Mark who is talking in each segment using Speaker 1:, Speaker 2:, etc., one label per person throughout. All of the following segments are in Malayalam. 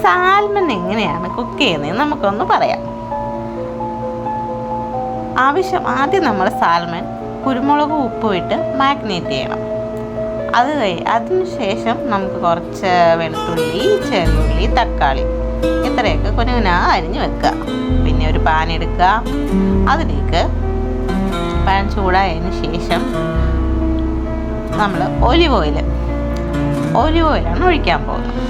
Speaker 1: സാൽമൺ എങ്ങനെയാണ് കുക്ക് ചെയ്യുന്നതെന്ന് നമുക്കൊന്ന് പറയാം. ആദ്യം നമ്മൾ സാൽമൺ കുരുമുളക് ഉപ്പും ഇട്ട് മാഗ്നേറ്റ് ചെയ്യണം. അതിനുശേഷം നമുക്ക് കുറച്ച് വെളുത്തുള്ളി, ചെറിയുള്ളി, തക്കാളി ഇത്രയൊക്കെ കുനുകുന അരിഞ്ഞ് വെക്കുക. പിന്നെ ഒരു പാൻ എടുക്കുക. അതിലേക്ക് പാൻ ചൂടായതിന് ശേഷം നമ്മൾ ഒലിവ് ഓയിലാണ് ഒഴിക്കാൻ പോകുന്നത്.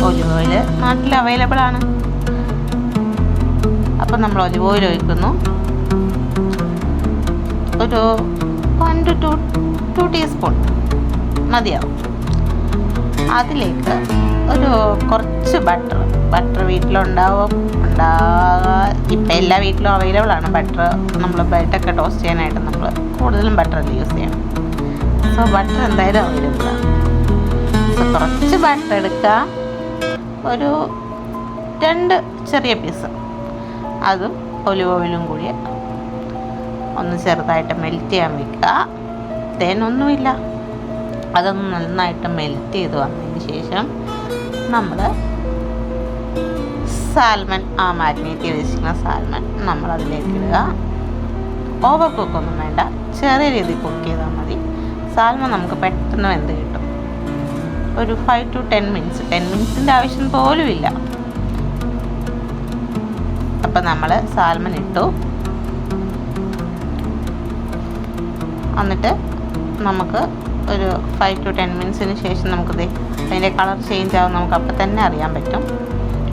Speaker 1: ഒലിവ് ഓയിൽ നാട്ടിൽ അവൈലബിൾ ആണ്. അപ്പം നമ്മൾ ഒലിവ് ഓയിൽ ഒഴിക്കുന്നു. ഒരു 1 to 2 ടീസ്പൂൺ മതിയാവും. അതിലേക്ക് ഒരു കുറച്ച് ബട്ടർ വീട്ടിലുണ്ടാവും. ഇപ്പം എല്ലാ വീട്ടിലും അവൈലബിൾ ആണ് ബട്ടർ. നമ്മൾ ബ്രെഡൊക്കെ ടോസ്റ്റ് ചെയ്യാനായിട്ട് നമ്മൾ കൂടുതലും ബട്ടറിൽ യൂസ് ചെയ്യണം. സോ ബട്ടർ എന്തായാലും അവൈലബിൾ ആണ്. സോ കുറച്ച് ബട്ടർ എടുക്കുക. ഒരു 2 ചെറിയ പീസ് അതും ഒലിവ് ഓയിലും കൂടി ഒന്ന് ചെറുതായിട്ട് മെൽറ്റ് ചെയ്യാൻ വെക്കുക. തേനൊന്നുമില്ല, അതൊന്ന് നന്നായിട്ട് മെൽറ്റ് ചെയ്ത് വന്നതിന് ശേഷം നമ്മൾ സാൽമൺ മാരിനേറ്റ് ചെയ്ത് വെച്ചിരിക്കുന്ന സാൽമൺ നമ്മൾ അതിലേക്ക് ഇടുക. ഓവർ കുക്കൊന്നും വേണ്ട, ചെറിയ രീതിയിൽ കുക്ക് ചെയ്താൽ മതി. സാൽമൺ നമുക്ക് പെട്ടെന്ന് വെന്ത് കിട്ടും. ഒരു 5 to 10 മിനിറ്റ്സ്, 10 മിനിറ്റ്സിൻ്റെ ആവശ്യം പോലും ഇല്ല. അപ്പം നമ്മൾ സാൽമൺ ഇട്ടു. എന്നിട്ട് നമുക്ക് ഒരു 5 to 10 മിനിറ്റ്സിന് ശേഷം നമുക്കത് അതിൻ്റെ കളർ ചേഞ്ച് ആവും. നമുക്ക് അപ്പം തന്നെ അറിയാൻ പറ്റും.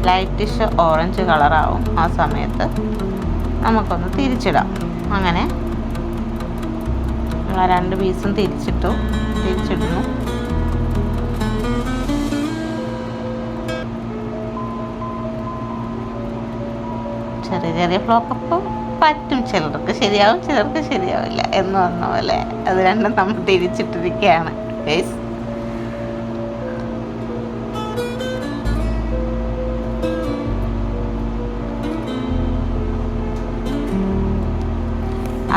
Speaker 1: ലൈറ്റിഷ് ഓറഞ്ച് കളറാവും. ആ സമയത്ത് നമുക്കൊന്ന് തിരിച്ചിടാം. അങ്ങനെ 2 പീസും തിരിച്ചിടുന്നു. ചെറിയ ഫ്ലോപ്പപ്പ് പറ്റും. ചിലർക്ക് ശരിയാവും, ചിലർക്ക് ശരിയാവില്ല എന്ന് പറഞ്ഞ പോലെ അത് രണ്ടും നമ്മൾ തിരിച്ചിട്ടിരിക്കുകയാണ് ഗൈസ്.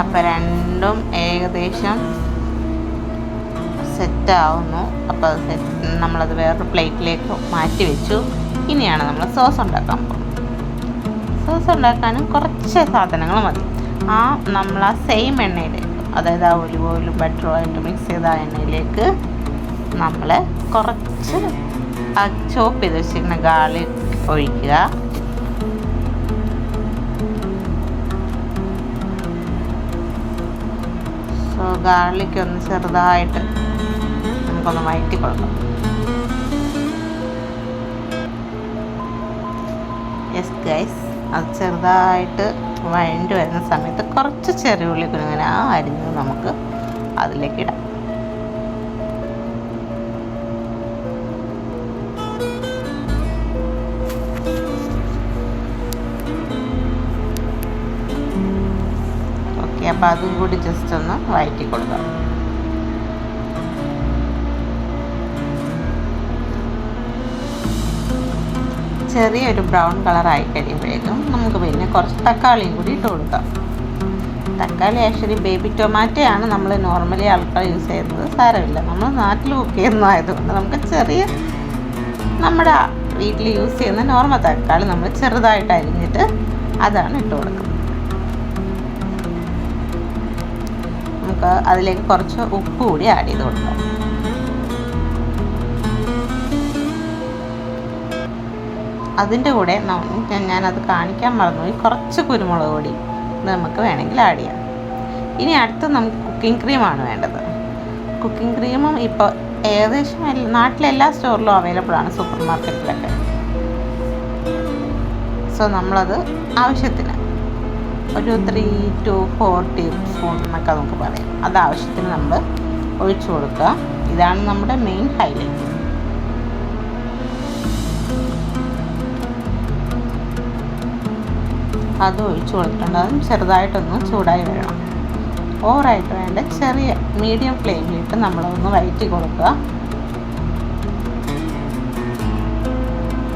Speaker 1: അപ്പം രണ്ടും ഏകദേശം സെറ്റാവുന്നു. അപ്പോൾ അത് നമ്മളത് വേറൊരു പ്ലേറ്റിലേക്ക് മാറ്റി വെച്ചു. ഇനിയാണ് നമ്മൾ സോസ് ഉണ്ടാക്കാൻ പോകുന്നത്. സോസ് ഉണ്ടാക്കാനും കുറച്ച് സാധനങ്ങൾ മതി. നമ്മൾ സെയിം എണ്ണയിലേക്ക്, അതായത് ഒലിവ് ഓയിലും ബട്ടറും ആയിട്ട് മിക്സ് ചെയ്ത എണ്ണയിലേക്ക് നമ്മൾ കുറച്ച് ചോപ്പ് ചെയ്ത് വെച്ചിരിക്കുന്ന ഗാർലിക് ഒഴിക്കുക. സോ ഗാർലിക് ഒന്ന് ചെറുതായിട്ട് നമുക്കൊന്ന് വഴറ്റി കൊടുക്കാം. യെസ് ഗൈസ്, അത് ചെറുതായിട്ട് വഴണ്ടി വരുന്ന സമയത്ത് കുറച്ച് ചെറിയ ഉള്ളി കുനുങ്ങനെ അരിഞ്ഞ് നമുക്ക് അതിലേക്ക് ഇടാം. ഓക്കെ, അപ്പോൾ അതും കൂടി ജസ്റ്റ് ഒന്ന് വഴറ്റി കൊടുക്കാം. ചെറിയൊരു ബ്രൗൺ കളറായി കഴിയുമ്പോഴേക്കും നമുക്ക് പിന്നെ കുറച്ച് തക്കാളിയും കൂടി ഇട്ട് കൊടുക്കാം. തക്കാളി ആക്ച്വലി ബേബി ടൊമാറ്റോയാണ് നമ്മൾ നോർമലി ആൾക്കാർ യൂസ് ചെയ്യുന്നത്. സാരമില്ല, നമ്മൾ നാട്ടിൽ കുക്ക് ചെയ്യുന്നതായതുകൊണ്ട് നമുക്ക് നമ്മുടെ വീട്ടിൽ യൂസ് ചെയ്യുന്ന നോർമൽ തക്കാളി നമ്മൾ ചെറുതായിട്ട് അരിഞ്ഞിട്ട് അതാണ് ഇട്ട് കൊടുക്കുന്നത്. നമുക്ക് അതിലേക്ക് കുറച്ച് ഉപ്പ് കൂടി ആഡ് ചെയ്ത് കൊടുക്കാം. അതിൻ്റെ കൂടെ ഞാനത് കാണിക്കാൻ മറന്നുപോയി, കുറച്ച് കുരുമുളക് പൊടി നമുക്ക് വേണമെങ്കിൽ ആഡ് ചെയ്യാം. ഇനി അടുത്ത് നമുക്ക് കുക്കിംഗ് ക്രീമാണ് വേണ്ടത്. കുക്കിംഗ് ക്രീമും ഇപ്പോൾ ഏകദേശം നാട്ടിലെല്ലാ സ്റ്റോറിലും അവൈലബിൾ ആണ്, സൂപ്പർ മാർക്കറ്റിലൊക്കെ. സോ നമ്മളത് ആവശ്യത്തിന് ഒരു 3 to 4 ടീസ്പൂൺ എന്നൊക്കെ നമുക്ക് പറയാം. അത് ആവശ്യത്തിന് നമ്മൾ ഒഴിച്ചു കൊടുക്കുക. ഇതാണ് നമ്മുടെ മെയിൻ ഹൈലൈറ്റ്. അത് ഒഴിച്ചു കൊടുത്തിട്ടുണ്ട്. അതും ചെറുതായിട്ടൊന്ന് ചൂടായി വരണം. ഓവറായിട്ട് വേണ്ട, ചെറിയ മീഡിയം ഫ്ലെയിമിലിട്ട് നമ്മളൊന്ന് വഴറ്റി കൊടുക്കുക.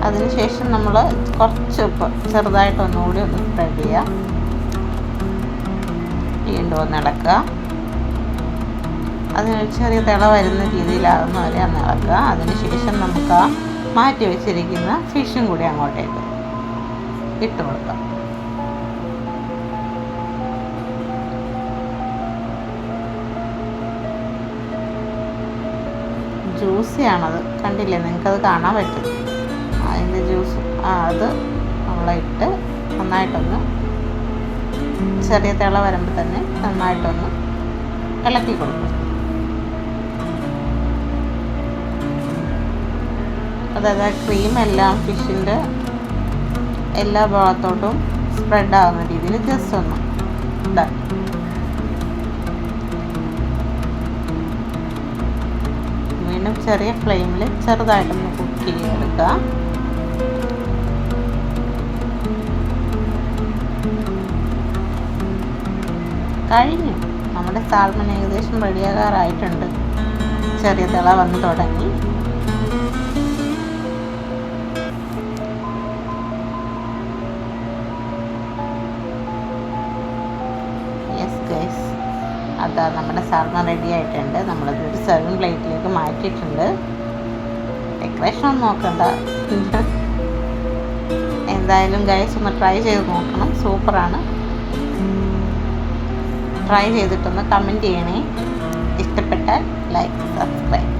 Speaker 1: അതിനുശേഷം നമ്മൾ കുറച്ച് ഉപ്പ് ചെറുതായിട്ടൊന്നുകൂടി ഒന്ന് സ്പ്രെഡ് ചെയ്യുക. വീണ്ടും ഒന്ന് ഇളക്കുക. അതിനൊരു ചെറിയ തിള വരുന്ന രീതിയിലാകുന്ന വരെ ഒന്ന് ഇളക്കുക. അതിനുശേഷം നമുക്ക് മാറ്റി വെച്ചിരിക്കുന്ന ഫിഷും കൂടി അങ്ങോട്ടേക്ക് ഇട്ട് കൊടുക്കാം. ജ്യൂസിയാണത്, കണ്ടില്ലേ, നിങ്ങൾക്കത് കാണാൻ പറ്റും അതിൻ്റെ ജ്യൂസ്. അത് നമ്മളിട്ട് നന്നായിട്ടൊന്ന് ചെറിയ തിള വരുമ്പോൾ തന്നെ നന്നായിട്ടൊന്ന് ഇളക്കി കൊടുക്കും. അതായത് ക്രീം എല്ലാം ഫിഷിൻ്റെ എല്ലാ ഭാഗത്തോട്ടും സ്പ്രെഡ് ആകുന്ന രീതിയിൽ ജസ്റ്റ് ഒന്ന് ഇതാക്കി. വീണ്ടും ചെറിയ ഫ്ലെയിമിൽ ചെറുതായിട്ടൊന്ന് കുക്ക് ചെയ്തെടുക്കുക. കഴിഞ്ഞു, നമ്മുടെ സാൽമൺ ഏകദേശം റെഡിയാകാറായിട്ടുണ്ട്. ചെറിയ തിള വന്ന് തുടങ്ങി. യെസ് ഗൈസ്, അതാ നമ്മുടെ സാൽമൺ റെഡി ആയിട്ടുണ്ട്. നമ്മളത് ഒരു സെർവിങ് പ്ലേറ്റിലേക്ക് മാറ്റിയിട്ടുണ്ട്. ഡെക്കറേഷൻ ഒന്നും നോക്കണ്ട. എന്തായാലും ഗൈസ് ഒന്ന് ട്രൈ ചെയ്ത് നോക്കണം, സൂപ്പറാണ്. ട്രൈ ചെയ്തിട്ടൊന്ന് കമൻറ്റ് ചെയ്യണേ. ഇഷ്ടപ്പെട്ടാൽ ലൈക്ക്, സബ്സ്ക്രൈബ്.